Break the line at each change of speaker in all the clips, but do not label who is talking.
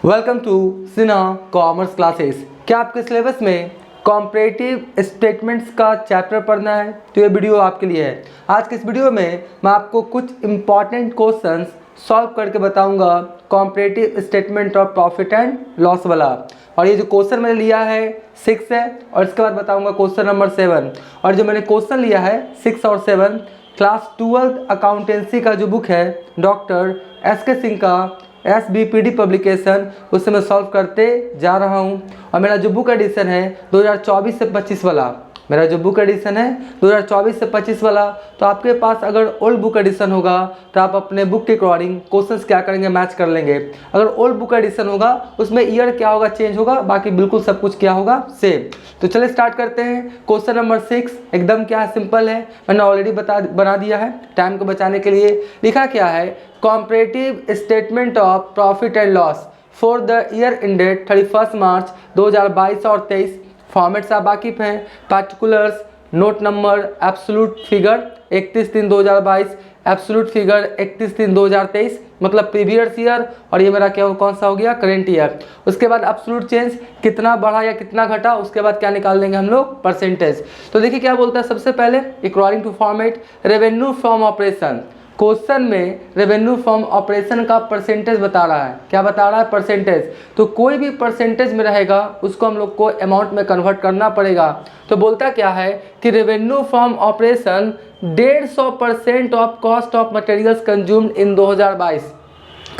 Welcome to Sinha commerce classes. क्या आपके syllabus में कॉम्परेटिव स्टेटमेंट्स का चैप्टर पढ़ना है तो ये वीडियो आपके लिए है। आज के इस वीडियो में मैं आपको कुछ इम्पॉर्टेंट क्वेश्चंस सॉल्व करके बताऊंगा comparative statement of profit and loss वाला। और ये जो क्वेश्चन मैंने लिया है 6 है और इसके बाद बताऊंगा क्वेश्चन नंबर 7। और जो मैंने क्वेश्चन लिया है 6 और 7 क्लास 12th अकाउंटेंसी का जो बुक है Dr.S.K. सिंह का SBPD पब्लिकेशन, उससे मैं सॉल्व करते जा रहा हूं। और मेरा जो बुक एडिशन है 2024 से 25 वाला, मेरा जो बुक एडिशन है 2024 से 25 वाला, तो आपके पास अगर ओल्ड बुक एडिशन होगा तो आप अपने बुक के अकॉर्डिंग क्वेश्चंस क्या करेंगे, मैच कर लेंगे। अगर ओल्ड बुक एडिशन होगा उसमें ईयर क्या होगा, चेंज होगा, बाकी बिल्कुल सब कुछ क्या होगा, सेम। तो चलिए स्टार्ट करते हैं। क्वेश्चन नंबर 6 एकदम क्या है, सिंपल है, मैंने ऑलरेडी बना दिया है टाइम को बचाने के लिए। लिखा क्या है, comparative statement of profit and loss for the year ended 31 मार्च 2022 और 23। फॉर्मेट्स आप वाकिफ हैं, particulars, note number, absolute figure 31/3/2022, absolute figure 31/3/2023 मतलब प्रीवियस ईयर, और ये मेरा क्या कौन सा हो गया, करंट ईयर। उसके बाद एब्सोल्यूट चेंज कितना बढ़ा या कितना घटा, उसके बाद क्या निकाल देंगे हम लोग, परसेंटेज। तो देखिए क्या बोलता है, सबसे पहले according to format revenue from operation. Question में रेवेन्यू फ्रॉम ऑपरेशन का परसेंटेज बता रहा है। क्या बता रहा है, परसेंटेज। तो कोई भी परसेंटेज में रहेगा उसको हम लोग को अमाउंट में कन्वर्ट करना पड़ेगा। तो बोलता क्या है कि revenue from operation 150% of cost of materials consumed in 2022।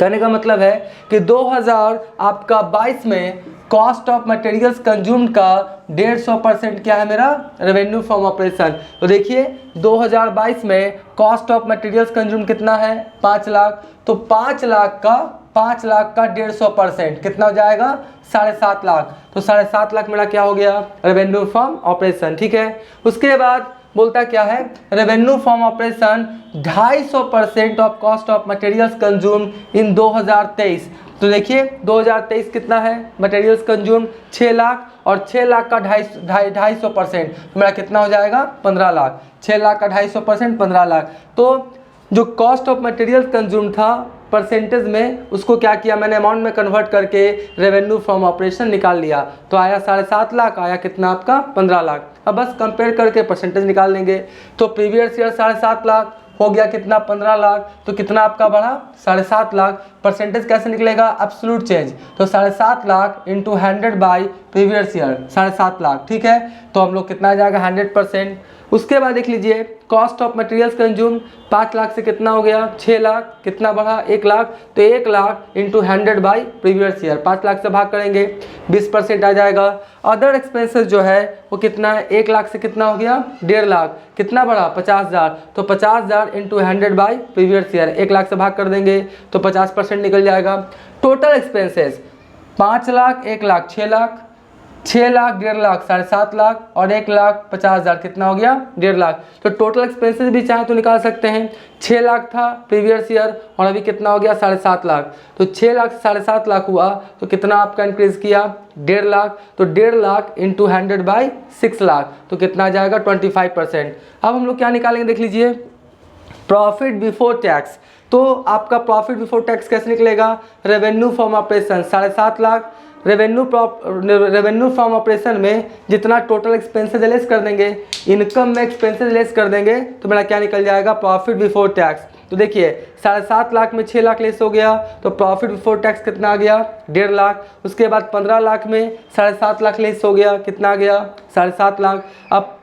कहने का मतलब है कि 2022 में कॉस्ट ऑफ मटेरियल्स कंज्यूम्ड का 150% क्या है मेरा, रेवेन्यू फ्रॉम ऑपरेशन। तो देखिए 2022 में कॉस्ट ऑफ मटेरियल्स कंज्यूम्ड कितना है, 5 लाख। तो 5 लाख का 150% कितना हो जाएगा, 7.5 लाख। तो 7.5 लाख मेरा क्या हो गया, रेवेन्यू फ्रॉम ऑपरेशन। ठीक है, उसके बाद बोलता क्या है, revenue from operation 250% of cost of materials consumed in 2023। तो देखिए 2023 कितना है, मटेरियल्स कंज्यूम्ड 6 लाख, और 6 लाख का 250% मेरा कितना हो जाएगा, 15 लाख। 6 लाख का 250% 15 लाख। तो जो कॉस्ट ऑफ मटेरियल्स कंज्यूम था परसेंटेज में, उसको क्या किया मैंने, अमाउंट में कन्वर्ट करके रेवेन्यू फ्रॉम ऑपरेशन निकाल लिया। तो आया 7.5 लाख, आया कितना आपका, 15 लाख। अब बस कंपेयर करके परसेंटेज निकाल लेंगे। तो प्रीवियस ईयर 7.5 लाख हो गया कितना, 15 लाख। तो कितना आपका बढ़ा, 7.5 लाख। परसेंटेज कैसे निकलेगा, एब्सोल्यूट चेंज। तो 7.5 lakh into 100 by previous year 7.5 lakh. ठीक है, तो हम लोग कितना आ जाएगा, 100%। उसके बाद देख लीजिए cost of materials consume 5 lakh से कितना हो गया, 6 लाख। कितना बढ़ा, 1 लाख। तो 1 lakh into 100 by previous year, 5 lakh से भाग करेंगे 20% आ जाएगा। अदर एक्सपेंसेस जो है वो कितना है, 1 लाख से कितना हो गया, 1.5 लाख। कितना बढ़ा, 50,000। तो 50,000 into 100 by previous year, 1 lakh से भाग कर देंगे तो 50% निकल जाएगा। टोटल एक्सपेंसेस 5 लाख, 1 लाख, 6 लाख, 6 लाख, 1.5 लाख, 7.5 लाख, और 1 लाख 50,000 कितना हो गया, 1.5 लाख। तो टोटल एक्सपेंसेस भी चाहे तो निकाल सकते हैं। 6 लाख था प्रीवियस ईयर और अभी कितना हो गया, 7.5 लाख। तो 6 लाख से 7.5 लाख हुआ तो कितना आपका इंक्रीज किया, 1.5 लाख। तो 1.5 लाख इंटू 100 बाई 6 लाख, तो कितना आ जाएगा, 25%। अब हम लोग क्या निकालेंगे, देख लीजिए प्रॉफिट बिफोर टैक्स। तो आपका प्रॉफिट बिफोर टैक्स कैसे निकलेगा, revenue from operation 7.5 lakh, revenue from operation में जितना टोटल एक्सपेंसेस लेस कर देंगे, इनकम में एक्सपेंसेस लेस कर देंगे, तो मेरा क्या निकल जाएगा, प्रॉफिट बिफोर टैक्स। तो देखिए 7.5 लाख में 6 लाख लेस हो गया तो प्रॉफिट बिफोर टैक्स कितना आ गया, 1.5 लाख। उसके बाद 15 लाख में 7.5 लाख लेस हो गया, कितना आ गया, 7.5 लाख। अब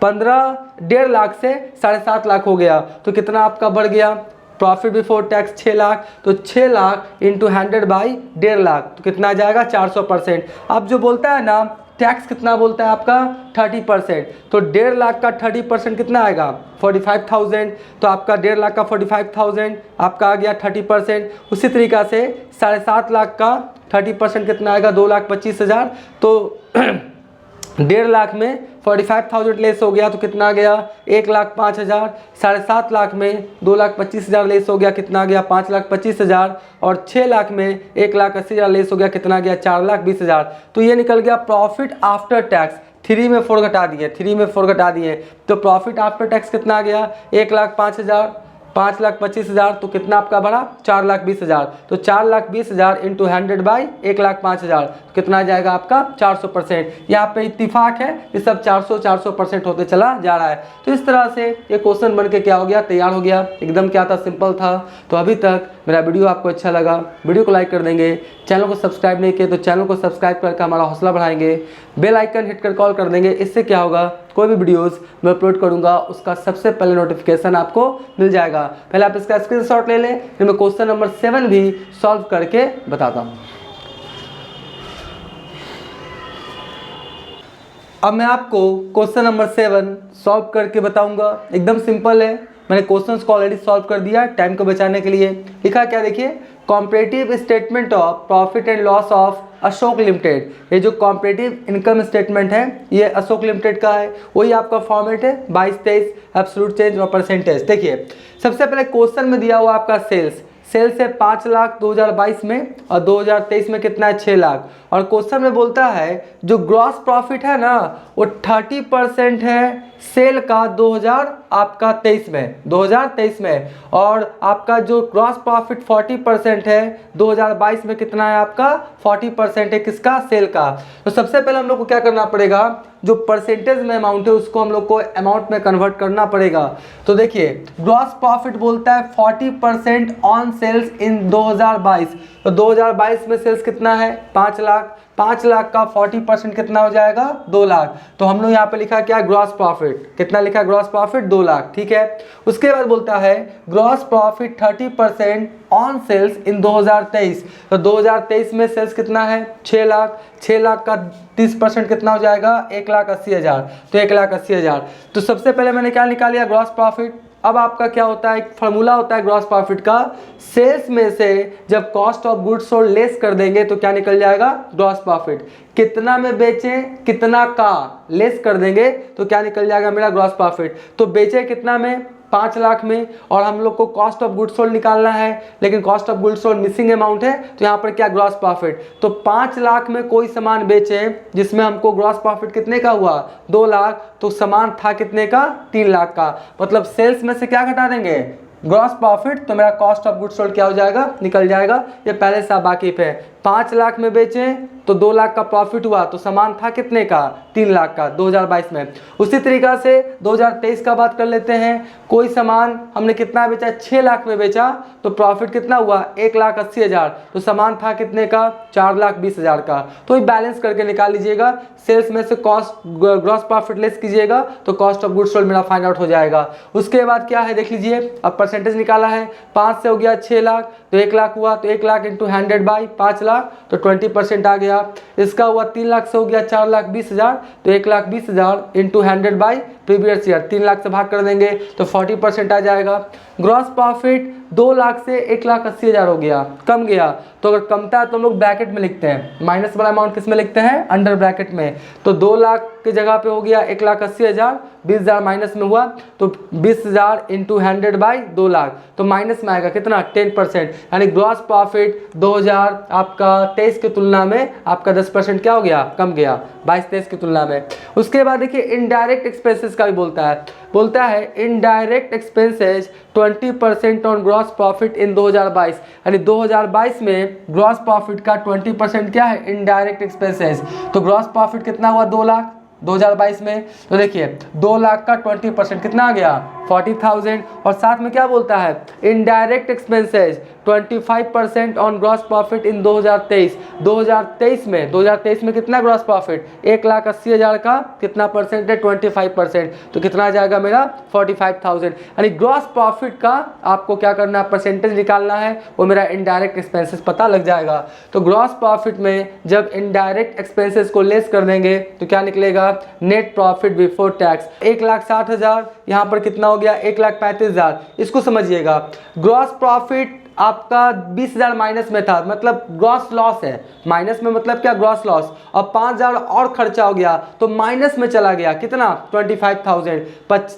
1.5 लाख से 7.5 लाख हो गया तो कितना आपका बढ़ गया, प्रॉफिट बिफोर टैक्स 6 लाख। तो 6 लाख इंटू 100 बाई 1.5 लाख, तो कितना आ जाएगा, 400%। अब जो बोलता है ना टैक्स कितना बोलता है आपका, 30%। तो 1.5 लाख का 30% कितना आएगा, 45,000। तो आपका 1.5 लाख का 45,000 आपका आ गया 30%। उसी तरीक़ा से 7.5 लाख का 30% कितना आएगा, 2,25,000। तो 1.5 लाख में 45,000 लेस हो गया तो कितना आ गया, 1,05,000। 7.5 लाख में 2,25,000 लेस हो गया, कितना आ गया, 5,25,000। और 6 लाख में 1,80,000 लेस हो गया, कितना आ गया, 4,20,000। तो ये निकल गया प्रॉफिट आफ्टर टैक्स। 3 में 4 घटा दिए, 3 में 4 घटा दिए तो प्रॉफिट आफ्टर टैक्स कितना आ गया, 1,05,000। 5,25,000 तो कितना आपका बढ़ा 4,20,000। तो 4,20,000 इंटू 100 बाई 1,05,000 तो कितना आ जाएगा आपका 400%। यहाँ पे इत्तिफाक है कि सब 400% होते चला जा रहा है। तो इस तरह से ये क्वेश्चन बन के क्या हो गया, तैयार हो गया। एकदम क्या था, सिंपल था। तो अभी तक मेरा वीडियो आपको अच्छा लगा, वीडियो को लाइक कर देंगे। चैनल को सब्सक्राइब नहीं किए तो चैनल को सब्सक्राइब करके हमारा हौसला बढ़ाएंगे। बेल आइकन हिट कर कॉल कर देंगे। इससे क्या होगा, कोई भी वीडियोस मैं अपलोड करूंगा उसका सबसे पहले नोटिफिकेशन आपको मिल जाएगा। पहले आप इसका स्क्रीनशॉट ले लें, फिर मैं क्वेश्चन नंबर 7 भी सॉल्व करके बताता हूं। अब मैं आपको क्वेश्चन नंबर 7 सॉल्व करके बताऊंगा। एकदम सिंपल है, मैंने क्वेश्चंस को ऑलरेडी सॉल्व कर दिया टाइम को बचाने के लिए। लिखा क्या, देखिए, comparative statement of profit and loss of Ashok limited. ये जो कॉम्परेटिव इनकम स्टेटमेंट है ये अशोक लिमिटेड का है। वही आपका फॉर्मेट है 22-23 एब्सोल्यूट चेंज और परसेंटेज। देखिए सबसे पहले क्वेश्चन में दिया हुआ आपका सेल्स है 5 लाख 2022 में और 2023 में कितना है 6 लाख। और क्वेश्चन में बोलता है जो ग्रॉस प्रॉफिट है ना वो 30% है सेल का 2023 में, और आपका जो ग्रॉस प्रॉफिट 40% है 2022 में कितना है आपका 40% है किसका, सेल का। तो सबसे पहले हम लोग को क्या करना पड़ेगा, जो परसेंटेज में अमाउंट है उसको हम लोग को अमाउंट में कन्वर्ट करना पड़ेगा। तो देखिए ग्रॉस प्रॉफिट बोलता है 40% ऑन सेल्स इन 2022। तो 2022 में सेल्स कितना है 5 लाख, 5 लाख का 40% कितना हो जाएगा 2 लाख। तो हम लोग यहाँ पे लिखा क्या, ग्रॉस प्रॉफिट कितना लिखा, ग्रॉस प्रॉफिट 2 लाख, ठीक है। उसके बाद बोलता है ग्रॉस प्रॉफिट 30% ऑन सेल्स इन 2023। तो 2023 में सेल्स कितना है 6 लाख, 6 लाख का 30% कितना हो जाएगा 1,80,000। तो 1,80,000। तो सबसे पहले मैंने क्या निकाल लिया, ग्रॉस प्रॉफिट। अब आपका क्या होता है, एक फार्मूला होता है ग्रॉस प्रॉफिट का, सेल्स में से जब cost of goods sold less कर देंगे तो क्या निकल जाएगा ग्रॉस प्रॉफिट। कितना में बेचें कितना का लेस कर देंगे तो क्या निकल जाएगा मेरा ग्रॉस प्रॉफिट। तो बेचे कितना में 5 लाख में, और हम लोग को कॉस्ट ऑफ गुड्स सोल्ड निकालना है, लेकिन cost of goods sold missing amount है तो यहाँ पर क्या ग्रॉस प्रॉफिट। तो 5 लाख में कोई सामान बेचे जिसमें हमको ग्रॉस प्रॉफिट कितने का हुआ 2 लाख, तो सामान था कितने का 3 लाख का। मतलब सेल्स में से क्या घटा देंगे ग्रॉस प्रॉफिट, तो मेरा कॉस्ट ऑफ गुड्स सोल्ड क्या हो जाएगा निकल जाएगा। ये पहले से आप वाकिफ है। 5 लाख में बेचें तो 2 लाख का प्रॉफिट हुआ, तो सामान था कितने का 3 लाख का 2022 में। उसी तरीका से 2023 का बात कर लेते हैं। कोई सामान हमने कितना बेचा 6 लाख में बेचा तो प्रॉफिट कितना हुआ 1,80,000। तो सामान था कितने का 4,20,000 का। तो ये बैलेंस करके निकाल लीजिएगा। सेल्स में से कॉस्ट ग्रॉस प्रॉफिट लेस कीजिएगा तो कॉस्ट ऑफ गुड्स सोल्ड मेरा फाइंड आउट हो जाएगा। उसके बाद क्या है देख लीजिए, अब परसेंटेज निकाला है 5 से हो गया 6 लाख तो 1 लाख हुआ, तो 1 लाख इंटू 100 बाई 5 लाख तो 20% आ गया। इसका हुआ 3 लाख से हो गया 4,20,000 तो 1,20,000 into 100 by previous year 3 lakh से भाग कर देंगे तो 40% आ जाएगा। ग्रॉस प्रॉफिट 2 लाख से 1,80,000 हो गया, कम गया। तो अगर कमता है तो हम लोग ब्रैकेट में लिखते हैं, माइनस वाला अमाउंट किस में लिखते हैं अंडर ब्रैकेट में। तो 2 लाख की जगह पे हो गया 1,80,000, 20,000 माइनस में हुआ तो 20,000 इंटू 100 बाई 2 लाख तो माइनस में आएगा कितना 10%, यानी ग्रॉस प्रॉफिट 2000 आपका 23 की तुलना में आपका 10% क्या हो गया कम गया 22-23 की तुलना में। उसके बाद देखिए इनडायरेक्ट एक्सपेंसेस का भी बोलता है indirect expenses 20% on gross profit in 2022, यानी 2022 में ग्रॉस प्रॉफिट का 20% क्या है इनडायरेक्ट एक्सपेंसेस। तो ग्रॉस प्रॉफिट कितना हुआ 2 लाख 2022 में। तो देखिए 2 लाख का 20% कितना आ गया 40,000। और साथ में क्या बोलता है indirect expenses 25% on gross profit in 2023 में कितना ग्रॉस प्रॉफिट 1,80,000 का कितना परसेंट है 25%, तो कितना आ जाएगा मेरा 45,000। यानी ग्रॉस प्रॉफिट का आपको क्या करना है परसेंटेज निकालना है, वो मेरा इनडायरेक्ट एक्सपेंसेस पता लग जाएगा। तो ग्रॉस प्रॉफिट में जब इनडायरेक्ट एक्सपेंसेस को लेस कर देंगे तो क्या निकलेगा नेट प्रॉफिट बिफोर टैक्स 1,60,000, यहाँ पर कितना हो गया 1,35,000। इसको समझिएगा ग्रॉस प्रॉफिट आपका 20,000 माइनस में था, मतलब ग्रॉस लॉस है। माइनस में मतलब क्या, ग्रॉस लॉस। और 5,000 और खर्चा हो गया तो माइनस में चला गया, कितना 25,000।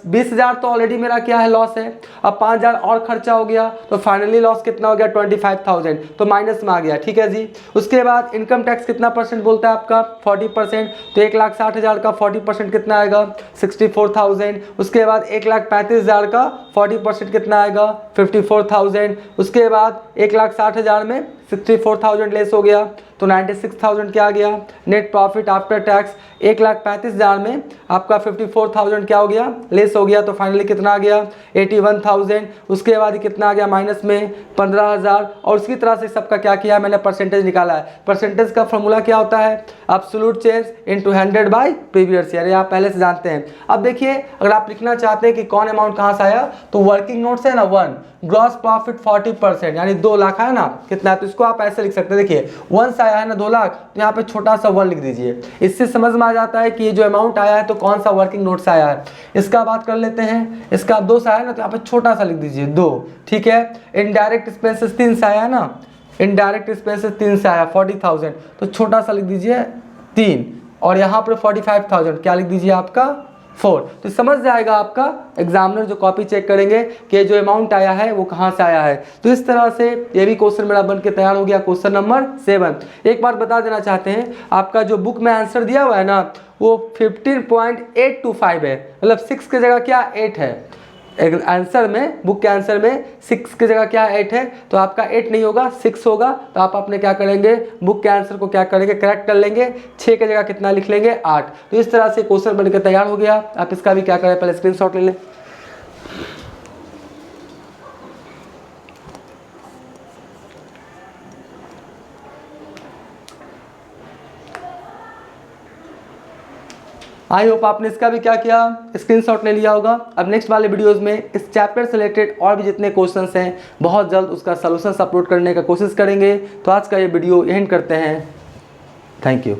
20,000 तो ऑलरेडी मेरा क्या है, लॉस है। अब 5,000 और खर्चा हो गया तो फाइनली लॉस कितना हो गया, 25,000, तो माइनस में आ गया। ठीक है जी। उसके बाद इनकम टैक्स कितना परसेंट बोलता है आपका, 40%। तो 1,60,000 का 40% कितना आएगा, 64,000। उसके बाद 1,35,000 का 40% कितना आएगा, 54,000। उसके बाद 1,60,000 में 64,000 लेस हो गया तो 96,000 क्या आ गया, नेट प्रॉफिट आफ्टर टैक्स। 1,35,000 में आपका 54,000 क्या हो गया, लेस हो गया, तो फाइनली कितना आ गया, 81,000। उसके बाद कितना आ गया माइनस में, 15,000। और उसकी तरह से सबका क्या किया है, मैंने परसेंटेज निकाला है। परसेंटेज का फॉर्मूला क्या होता है, absolute change into 100 bye previous year, ये आप पहले से जानते हैं। अब देखिए, अगर आप लिखना चाहते हैं कि कौन अमाउंट कहाँ से आया, तो वर्किंग नोट से ना 1, ग्रॉस प्रॉफिट 40%, यानी 2 लाख है ना, कितना है, तो इसको आप ऐसे लिख सकते हैं। देखिए 1 से आया है ना 2 लाख, तो यहाँ पे छोटा सा 1 लिख दीजिए। इससे समझ में आ जाता है कि ये जो अमाउंट आया है तो कौन सा वर्किंग नोट से आया है। इसका बात कर लेते हैं, इसका 2 से आया है ना, तो यहाँ पे छोटा सा लिख दीजिए 2। ठीक है। इनडायरेक्ट एक्सपेंसेस 3 से आया है ना, इनडायरेक्ट एक्सपेंसेस 3 से आया 40,000, तो छोटा सा लिख दीजिए 3। और यहाँ पर 45,000 क्या लिख दीजिए आपका 4। तो समझ जाएगा आपका एग्जामिनर जो कॉपी चेक करेंगे कि जो अमाउंट आया है वो कहाँ से आया है। तो इस तरह से ये भी क्वेश्चन मेरा बन के तैयार हो गया, क्वेश्चन नंबर 7। एक बार बता देना चाहते हैं, आपका जो बुक में आंसर दिया हुआ है ना, वो 15.825 है, मतलब 6 की जगह क्या 8 है। आंसर में, बुक के आंसर में 6 की जगह क्या 8 है, तो आपका 8 नहीं होगा 6 होगा। तो आप अपने क्या करेंगे, बुक के आंसर को क्या करेंगे, करेक्ट कर लेंगे। 6 की जगह कितना लिख लेंगे, 8। तो इस तरह से क्वेश्चन बनकर तैयार हो गया। आप इसका भी क्या करें, पहले स्क्रीनशॉट ले लें। आई होप आपने इसका भी क्या किया, स्क्रीनशॉट ले लिया होगा। अब नेक्स्ट वाले वीडियोस में इस चैप्टर से रिलेटेड और भी जितने क्वेश्चंस हैं बहुत जल्द उसका सॉल्यूशंस अपलोड करने का कोशिश करेंगे। तो आज का ये वीडियो यहीं करते हैं। Thank you.